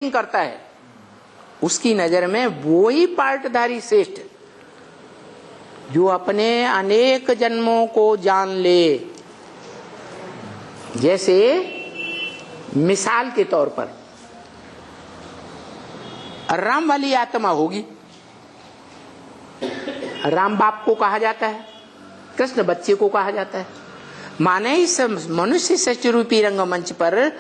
करता है उसकी नजर में वो ही पार्टधारी श्रेष्ठ जो अपने अनेक जन्मों को जान ले। जैसे मिसाल के तौर पर राम वाली आत्मा होगी, राम बाप को कहा जाता है, कृष्ण बच्चे को कहा जाता है। माने इस मनुष्य सृष्टि रूपी रंगमंच पर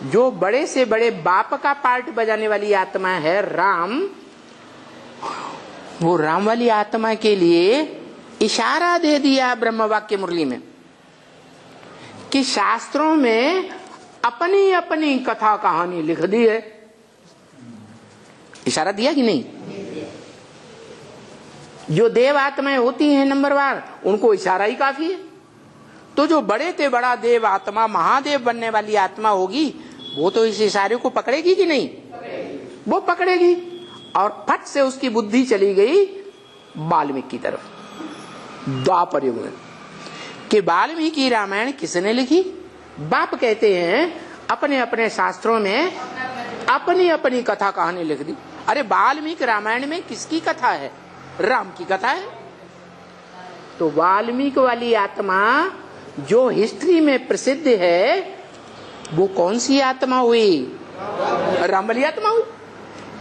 जो बड़े से बड़े बाप का पार्ट बजाने वाली आत्मा है राम, वो राम वाली आत्मा के लिए इशारा दे दिया ब्रह्म वाक्य मुरली में कि शास्त्रों में अपनी अपनी कथा कहानी लिख दी है। इशारा दिया कि नहीं? जो देव आत्माएं होती हैं नंबरवार, उनको इशारा ही काफी है। तो जो बड़े से बड़ा देव आत्मा महादेव बनने वाली आत्मा होगी वो तो इस इशारे को पकड़ेगी कि नहीं? वो पकड़ेगी। और फट से उसकी बुद्धि चली गई वाल्मीकि की तरफ द्वापर युग में कि वाल्मीकि रामायण किसने लिखी? बाप कहते हैं अपने अपने शास्त्रों में अपनी अपनी कथा कहानी लिख दी। अरे वाल्मीकि रामायण में किसकी कथा है? राम की कथा है। तो वाल्मीकि वाली आत्मा जो हिस्ट्री में प्रसिद्ध है वो कौन सी आत्मा हुई? राम वाली आत्मा हुई।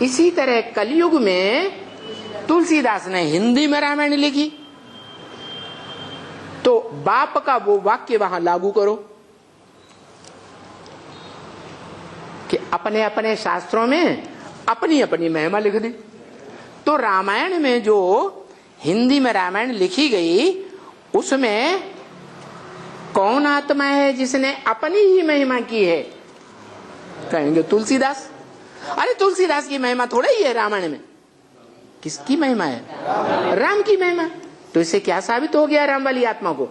इसी तरह कलयुग में तुलसीदास ने हिंदी में रामायण लिखी, तो बाप का वो वाक्य वहां लागू करो कि अपने अपने शास्त्रों में अपनी अपनी महिमा लिख दी। तो रामायण में जो हिंदी में रामायण लिखी गई उसमें कौन आत्मा है जिसने अपनी ही महिमा की है? कहेंगे तुलसीदास। अरे तुलसीदास की महिमा थोड़ा ही है रामायण में। किसकी महिमा है? राम की महिमा। तो इससे क्या साबित हो गया राम वाली आत्मा को?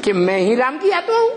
कि मैं ही राम की आत्मा हूं।